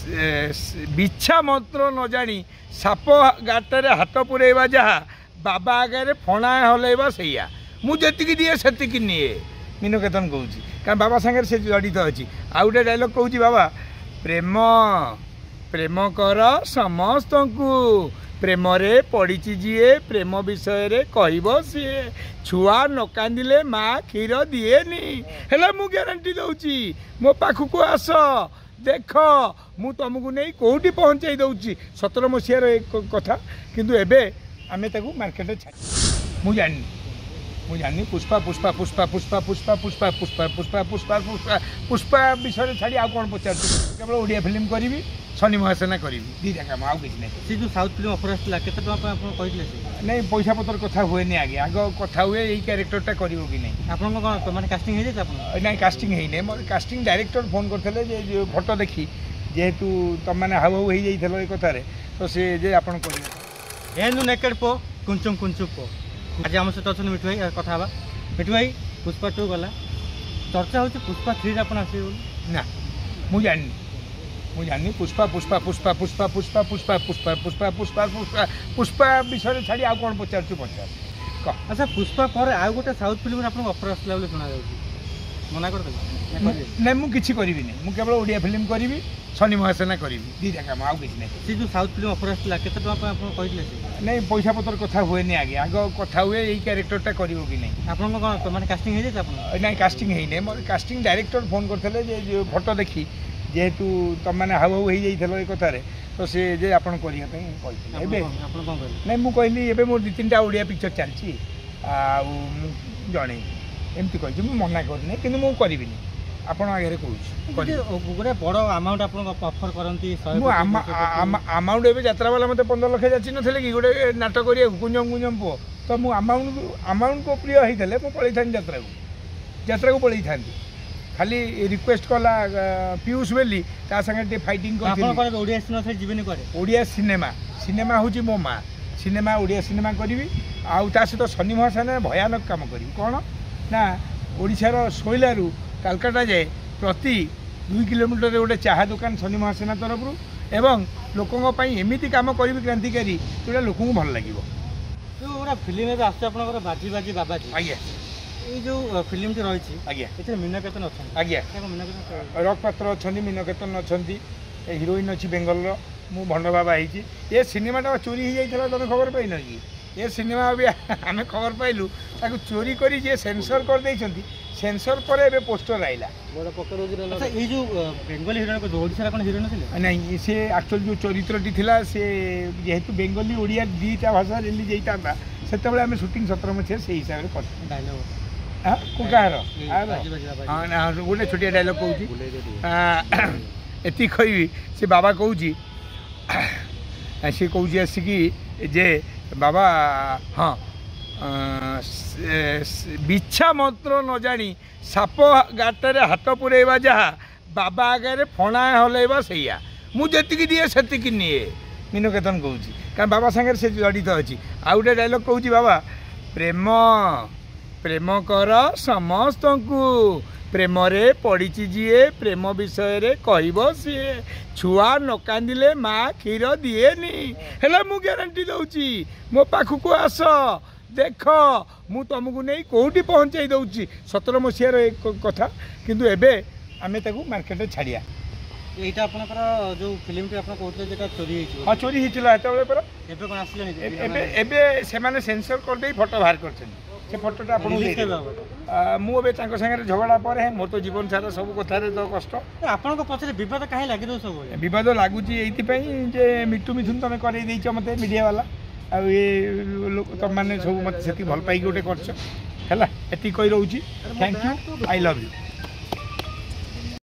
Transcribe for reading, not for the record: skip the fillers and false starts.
बिच्छा मंत्र न जानी साप गाତରେ हाथ पुरेवा जहा बाबा आगे फणा हलैवा सैया मुझे दिए से निए मीनू केतन कौच कारण बाबा सागर से जड़ित अच्छी आउ गोटे डायलॉग कौच बाबा प्रेम प्रेम कर समस्त को प्रेम रे पड़ी जीए प्रेम विषय रे कहब सी छुआ न कांदिले माँ क्षीर दिएनी हेले मु ग्यारंटी दौची मो पाखक आस देख मु तुमको नहीं कौटी पहुँचाई दौची 17 मसीहार एक कथा किंतु एबे आमे ताकू मार्केट छाड़ी मु जानी पुष्पा पुष्पा पुष्पा पुष्पा पुष्पा पुष्पा पुष्पा पुष्पा पुष्पा पुष्पा पुष्पा विषय छाड़ी आउ कौन पचार केवल ओडिया फिल्म करी शनि महासेना करी दीटा काम आउ किसी नहीं जो साउथ फिल्म ऑफर आसला केते टका कहले नहीं पैसा पतर कथा हुए नहीं आगे आग कथा हुए यही क्यारेक्टरटा करिवो कि नहीं आपन को माने कास्टिंग हे जे आपन नहीं कास्टिंग हे नहीं मोर कास्टिंग डायरेक्टर फोन करथले जे फोटो देखी जेहेतु तुम मैंने हाउ हाउ हो जाइथलो ए कथारे तो से जे आपन करिवो एनु नेकेड पो कुंचुम कुंचुम पो आज आम सहित अच्छा मिठू भाई कथा मिठू भाई पुष्पा 2 गला चर्चा हो पुष्पा 3 आप ना मुझे जानी पुष्पा पुष्पा पुष्पा पुष्पा पुष्पा पुष्पा पुष्पा पुष्पा पुष्पा पुष्पा पुष्पा विषय छाड़ी आउ कौन पचार पचार कह अच्छा पुष्पा पर आउ गोटे साउथ फिल्म आपको ऑफर आसला शुणा मना कर नहीं मुझे करी नहीं केवल ओडिया फिल्म करी शनि महासेना करी दीटा काम आउ किसी नहीं जो साउथ फिल्म ऑफर आसला केते टका कहले नहीं पैसा पतर कथा हुए नहीं आगे आग कथा हुए यही क्यारेक्टरटा करिवो कि नहीं आपन को माने कास्टिंग हे जे आपन नहीं कास्टिंग हे नहीं मोर कास्टिंग डायरेक्टर फोन करथले जे फोटो देखी जेहेतु तुम मैंने हाउ हाउ हो जाइथलो ए कथारे तो से जे आपन करिया पई कहले एबे आपन कोन कहले नहीं मु कहली एबे मोर 2-3टा ओडिया पिक्चर चलची आ जणे एमती कहि मु मना करनी किंतु मु करिबिनी आपन आगे कहूँ गोटे बड़ अमाउंट आप ऑफर करती अमाउंट एवं यात्रा वाला मत 15 लाख जाची नथिले कि गोटे नाटक करिया गुंजम गुंजम पो तो मु अमाउंट को प्रिय होते मुझे पलि था यात्रा को पलि था खाली रिक्वेस्ट कला पीयूष बेली ता संगे फाइटिंग ओडिया सिनेमा सिनेमा हूँ मो माँ सिनेमा ओडिया सिनेमा करी आउ ता सहित शनि महासेना भयानक काम करी कौन ना ओडिशार शोइलारू कालकाटा जाए प्रति 2 किलोमीटर गोटे चाहा दुकान शनि महासेना तरफ एवं लोकों एमती कम करी क्रांतिकारी जोटा लोक भल लगे जो फिल्म आस बाजी बाजी बाबाजी आज्ञा ये जो फिल्म रही आज्ञा मीना केतन अच्छा आज्ञा रक पात्र अच्छा मीना केतन अच्छा हिरोइन अच्छी बेंगल मु भंड बाबा होती ये सिनेमाटा चोरी हो जाता तुम खबर पाइन कि ये सिनेमा भी आम खबर पाइलु ताकू चोरी करी जे सेंसर कर देइछंती सेंसर पर एबे पोस्टर आइला अच्छा ये जो बेंगली हिरोइन को ओडिसा कोन हिरोइन थिले नहीं से एक्चुअल जो चरित्रटी थिला से जेहेतु बेंगली ओडिया दीटा भाषा रिलीज होता सेते बेले आम शूटिंग 17 मसीहा से हिसाब से कर डायलॉग कुकार हाँ गोटे छोटिया डायलॉग कहूँ एति कहबी से बाबा कहूँ सी कहूँ आसिकी जे बाबा हाँ बिच्छा मंत्र न जानी साप गाତରେ हाथ पुरेवा जहा बाबा आगे फणा हलैवा सैया मुझे दिए से निए मीनू केतन कौच कारण बाबा सागर से जड़ित अच्छी आउ गोटे डायलॉग कहूँ बाबा प्रेम प्रेम कर समस्त को प्रेम रे पड़ी जीए प्रेम विषय रे कहब सी छुआ न कांदिले माँ क्षीर दिएनी हेले मु ग्यारंटी दौची मो पाखक आस देख मु तुमको नहीं कौटी पहुँचाई दौची 17 मसीहार एक कथा किंतु एबे आमे ताकू मार्केट छाड़िया एटा आपनकर जो फिल्म टी आपन कहते जेटा चोरी हिची हां चोरी हिचला हेतबे पर एबे कोन आसले नहीं एबे एबे से माने सेंसर कर दे फोटो बाहर करछन से फोटोटा आपन मु एबे तांको संगे झगड़ा पर है मोर तो जीवन सारा सब कथा रे तो कष्ट आपन को पछरे विवाद काहे लागि दो सब विवाद लागुची एइति पई जे मिठू मिथुन तमे करे देइछ मते मीडिया वाला आ ये लोक तुम माने सब मते सेति भल पाई गोटे करछ हैला एति कहि रहउची thank you I love you.